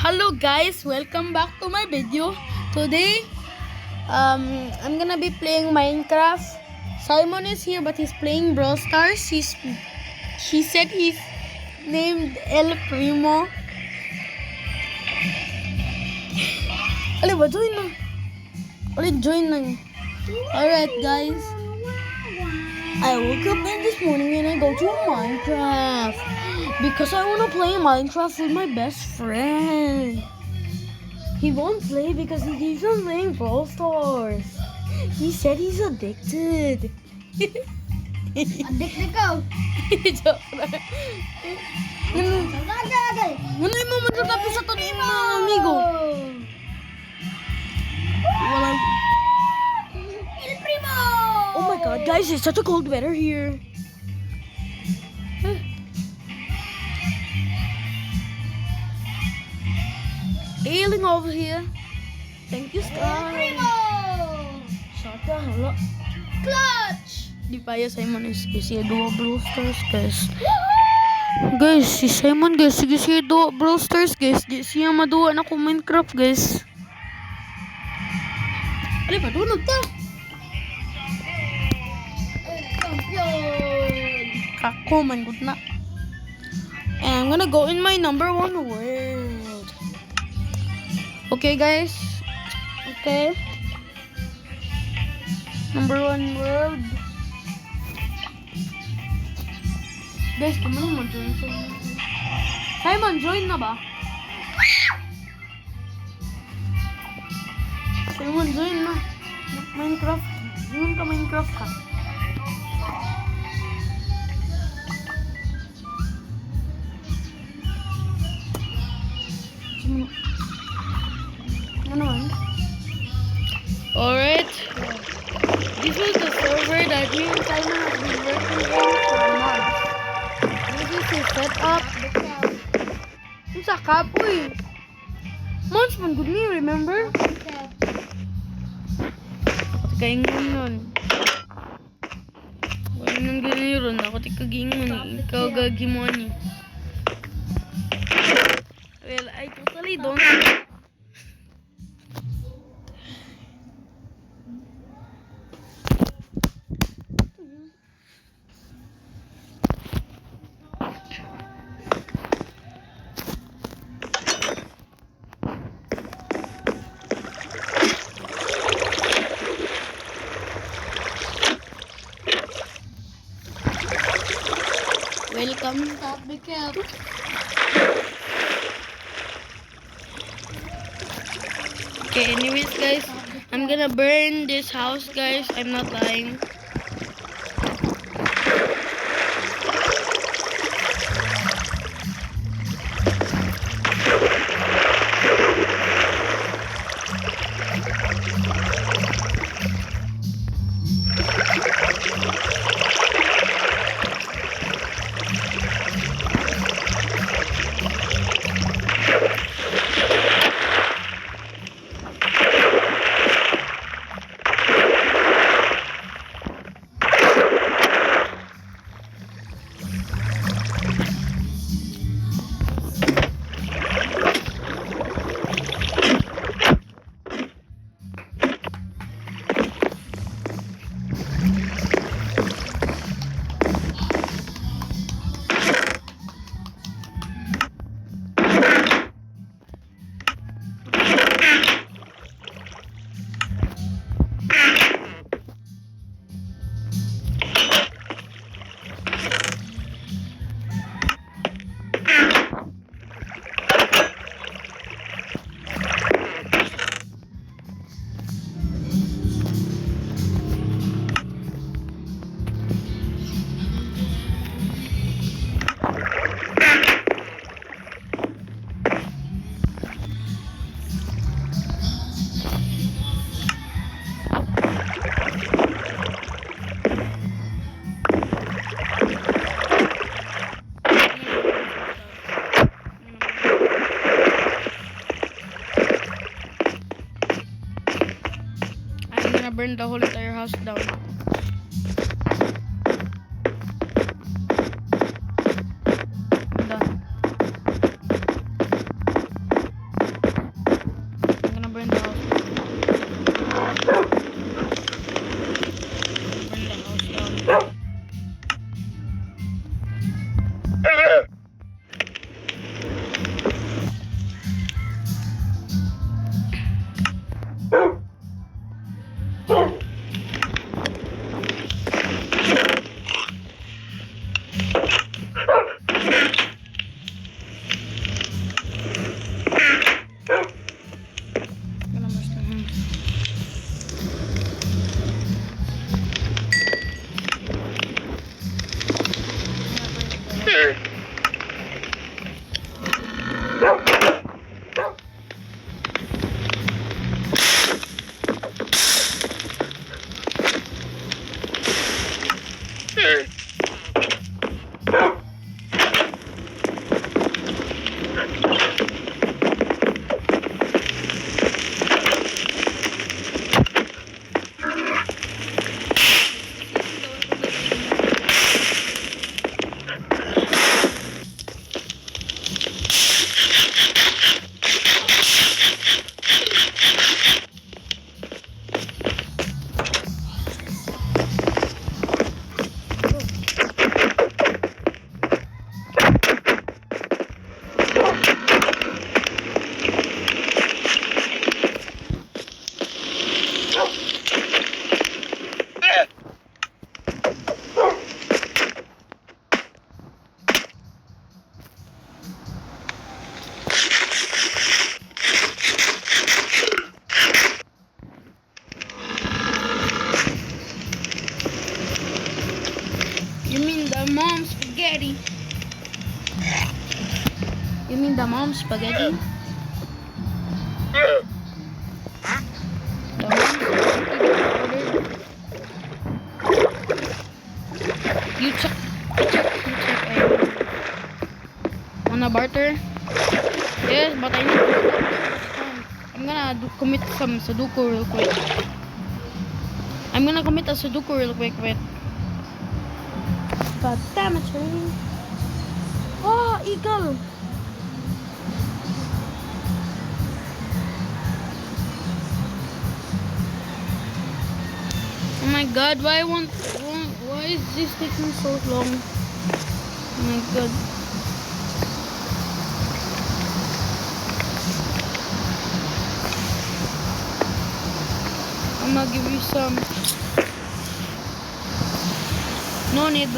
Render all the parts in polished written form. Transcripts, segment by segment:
Hello guys, welcome back to my video. Today, I'm gonna be playing Minecraft. Simon is here, but he's playing Brawl Stars. He said he's named El Primo. Ali ba join na? Ali join na. Alright guys, I woke up this morning and I go to Minecraft because I want to play Minecraft with my best friend. He won't play because he keeps on playing Brawl Stars. He said he's addicted. Adik ko. Joke lang. Ano mo matatapos sa to ni mo, amigo? Walang... El Primo! Oh my god, guys, it's such a cold weather here. Ailing over here. Thank you, El Sky. Primo! Shaka, hala. Clutch! Di pa ya Simon is kasi dua Brawl Stars, guys. Guys, si Simon, guys, sige siya dua Brawl Stars, guys. Di siya maduwa na ko Minecraft, guys. Ali pa, dunod ta. Champion! Kako, man, good na. And I'm gonna go in my number 1 world. Okay, guys. Okay. Number 1 world. Guys, kung mo join Simon, join na ba? Simon, join na. Minecraft. Join ka Minecraft ka. Ano naman? Alright. This is the server that me and Simon have been working in for months. This is his setup. Ang sa kapoy. Months man good me, remember? Kaingon nun. Wala nang ganiron. Ako tikagingon eh. Ikaw gagimon eh. Well, I totally don't. Welcome. Stop the cap. Okay, anyways, guys, I'm gonna burn this house, guys. I'm not lying. Burn the whole entire house down. Done. You mean the mom's spaghetti? The mom's spaghetti ordered. You check. Wanna barter? Yes, but I need to stop. I'm gonna commit some Sudoku real quick. I'm gonna commit a Sudoku real quick. Wait. God damn it, Shirley. Oh, eagle. Oh my god, why is this taking so long? Oh my god. I'm gonna give you some. No need.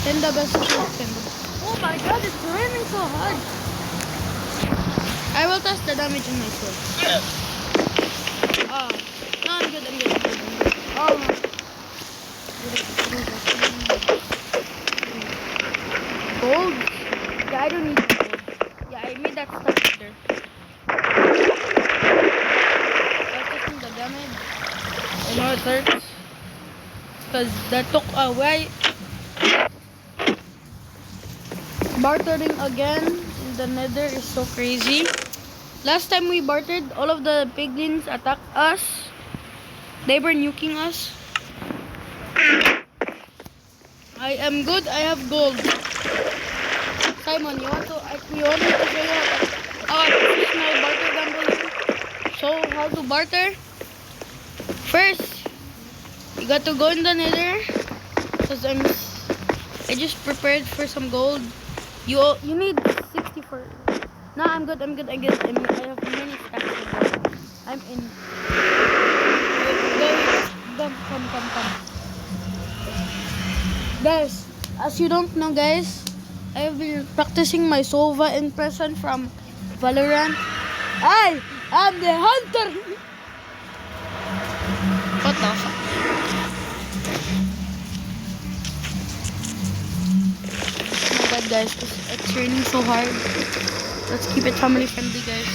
Send the best send. Oh my god, it's raining so hard. I will test the damage in my sword. Oh, no, I'm good. Oh. Gold? Yeah, I don't need gold. Yeah, I made that stuff there. I'm taking the damage. I know it hurts. Because that took a while. Bartering again in the nether is so crazy. Last time we bartered, all of the piglins attacked us. They were nuking us. I am good, I have gold. Simon, you want me to show you how a professional barter gambler? So how to barter? First, you got to go in the nether. Because I just prepared for some gold. You need 64. No, I'm good. I have many stacks of gold. I'm in. Come. Guys, as you don't know, guys, I've been practicing my Sova impression from Valorant. I am the hunter. What the fuck? Oh my god, guys, it's raining so hard. Let's keep it family friendly, guys.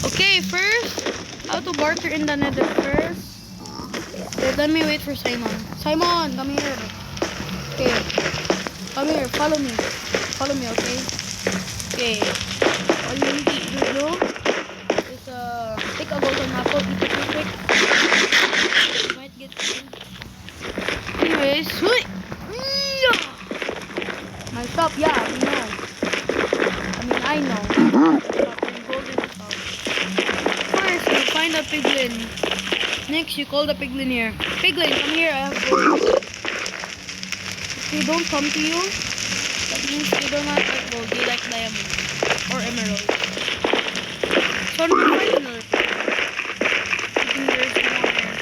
Okay, first, how to barter in the nether first. Wait, let me wait for Simon. Simon, come here. Okay, come here, follow me. Follow me, okay? Okay, all you need to do is take a golden apple, eat it real quick. You might get killed. Anyways, myself, yeah, we know. I know. First, you find a piglin. Next, you call the piglin here. Piglin, come here, I have gold. If they don't come to you, that means they don't have like gold. They like diamond or emerald. So, I'm gonna find another piglin. I think there's more there.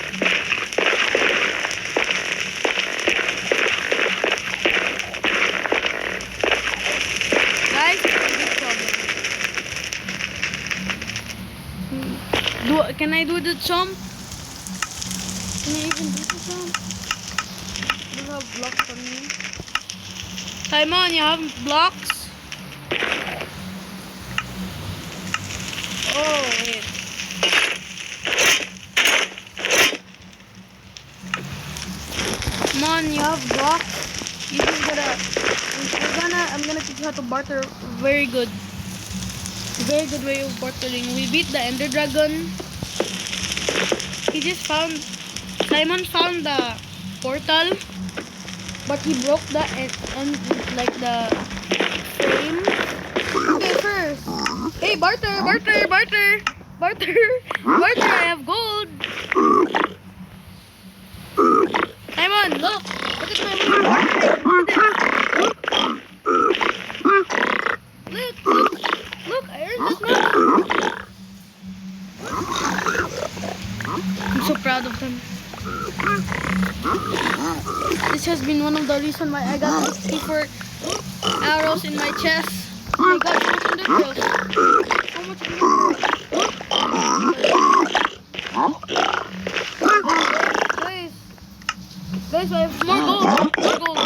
Guys, it's a big problem. Can I do the jump? Can I even do the jump? Do you have blocks on me? Simon, you have blocks? Oh, wait. Come on, you have blocks? You just I'm gonna teach you how to barter very good. Very good way of bartering. We beat the Ender Dragon. Simon found the portal, but he broke the the frame. Okay, first. Hey, barter. I have gold. Simon, look at my Look, I earned this money. I'm so proud of them. This has been one of the reasons why I got 64 arrows in my chest. Oh my god, 200 kills. How much? guys, I have more gold. More gold.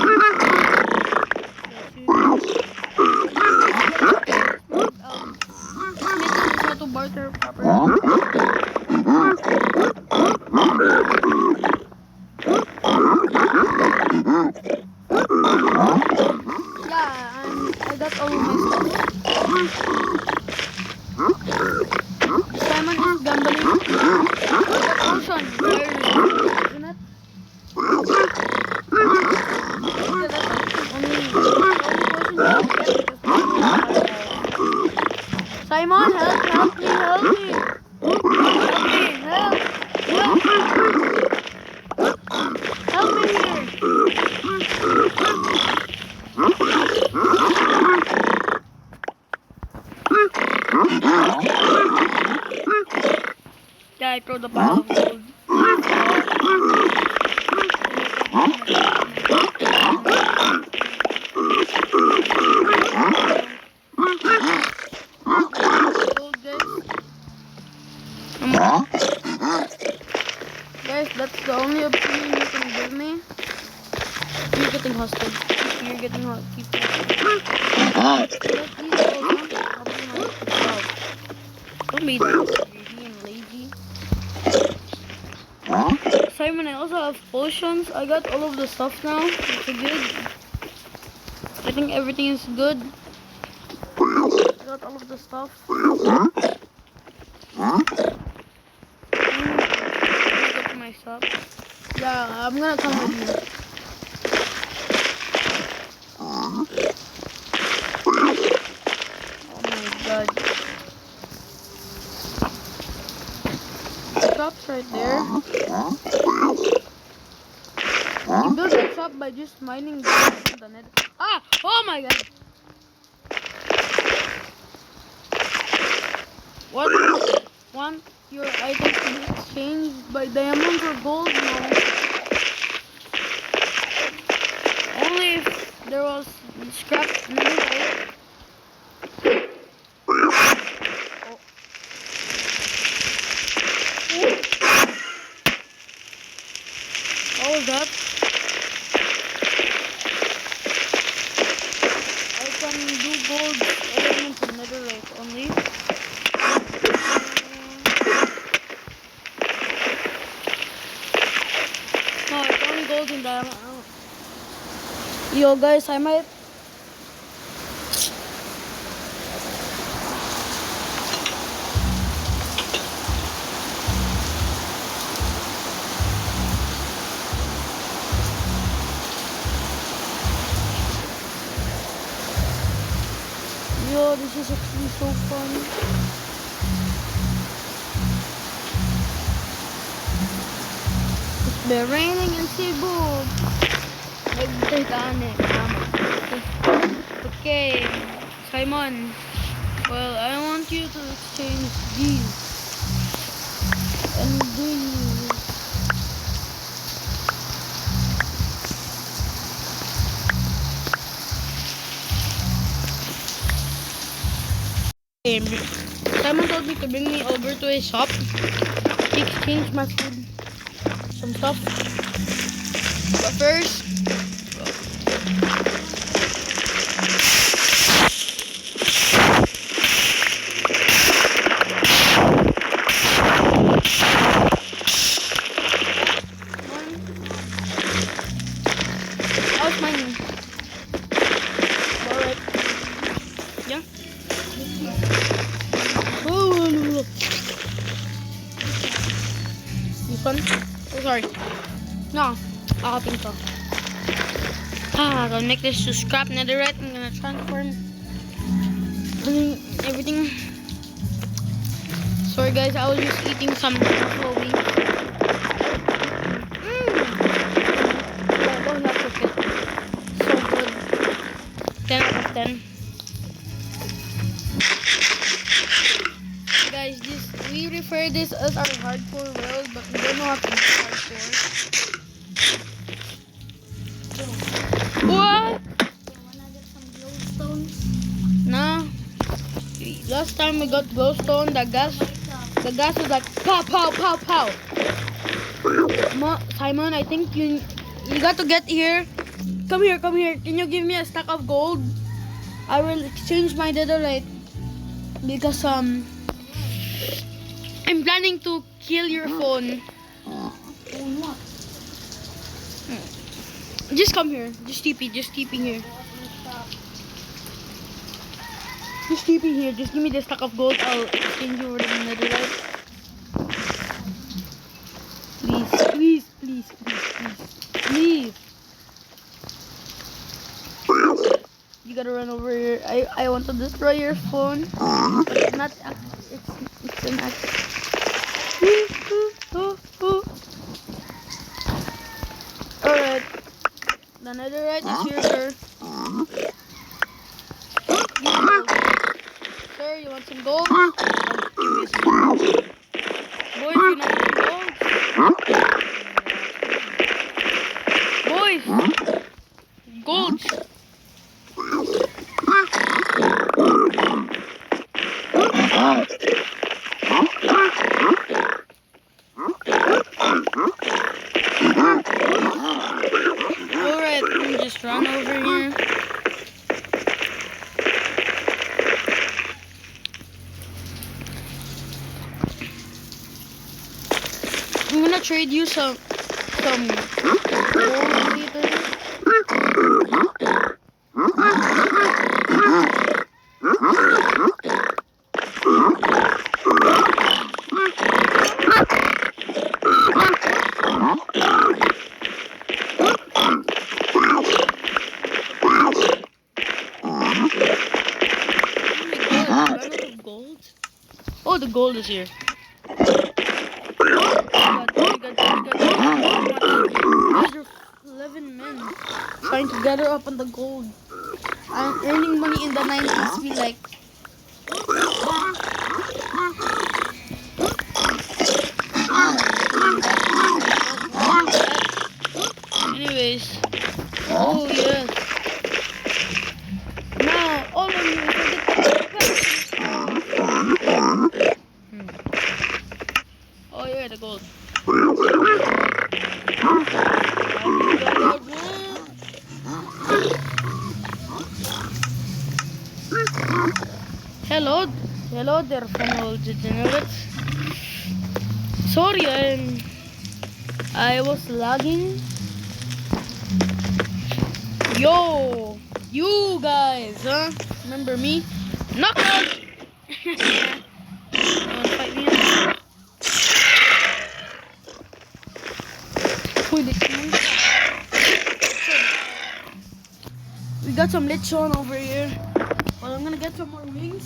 How to barter properly. Yeah, I got all of my stuff. Simon is gambling. The ocean. Where is it? Isn't it? Yeah, that's only potion Simon, help me, help me. Help me here. Yeah, I throw the pile of gold. Gold, guys, that's the only opinion you can give me. You're getting hostage. You're getting hostage. Don't be greedy and lazy. Simon, I also have potions. I got all of the stuff now. It's good. I think everything is good. I got all of the stuff. Get my stuff. Yeah, I'm gonna come with you. Oh my god. The shop's right there. You build a shop by just mining the net. Ah! Oh my god! What? Want your items to be exchanged by diamonds or gold? No. Only if there was scrap netherite. What was that? I can do gold elements and netherite only. No, it's only gold and diamond. Yo guys, I might Yo, this is actually so fun. It's been raining in Cebu. Okay, Simon. Well, I want you to exchange these. And these. Simon told me to bring me over to his shop to exchange my food, some stuff. But first, how's mine? Alright. Yeah. Oh, this one? Oh, sorry. No, I think so. I'm gonna make this to scrap netherite. I'm gonna transform everything. Sorry guys, I was just eating some buffalo wings. I don't have to cook it. So good. 10 out of 10. Guys, we refer this as our hardcore world, but we don't know how to use hardcore. What? Wanna get some glowstones? No. Last time we got glowstone, the gas was like pow pow pow pow. Simon, I think You got to get here. Come here, come here. Can you give me a stack of gold? I will exchange my netherite because I'm planning to kill your phone. Just come here. Just TP here. Just TP here. Just give me the stack of gold. I'll exchange you for the netherite. Please, please, please, please, please. You gotta run over here. I want to destroy your phone. But it's not. It's an act. Alright. The netherite is here, sir. Sir, you want some gold? Boys, you want some gold? Boys! Gold! Alright, let me just run over here. I'm gonna trade you some gold later. Oh, the gold is here. There's 11 men trying to gather up on the gold. I'm earning money in the 90s, feel like. Anyways. Oh, yes. Now, all of you Oh, yeah, the gold. Hello there, fellow degenerates. Sorry, I was lagging. Yo, you guys, huh? Remember me? Knockout! You wanna fight me? We got some lechon over here. Well, I'm gonna get some more wings.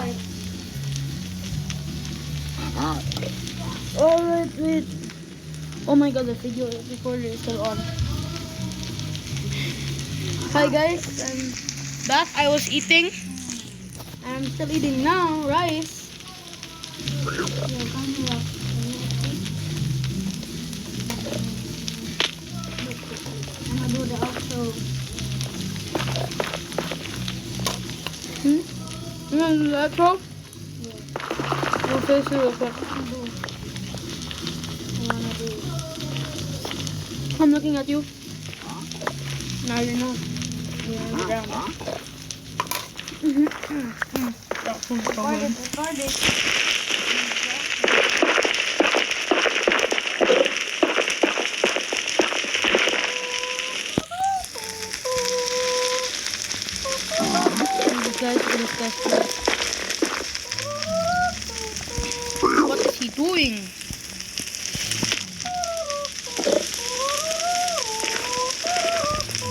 right. Alright, wait. Oh my god, the video recorder is still on. Hi guys, I'm back. I was eating. I'm still eating now, rice. Yeah, camera. I'm gonna do the outro. You want to do that, bro? Yeah. We'll face it real quick. I wanna do. I'm looking at you. Now you're not. You're on the ground. Record it, record it. What is he doing?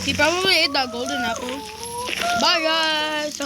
He probably ate that golden apple. Bye guys.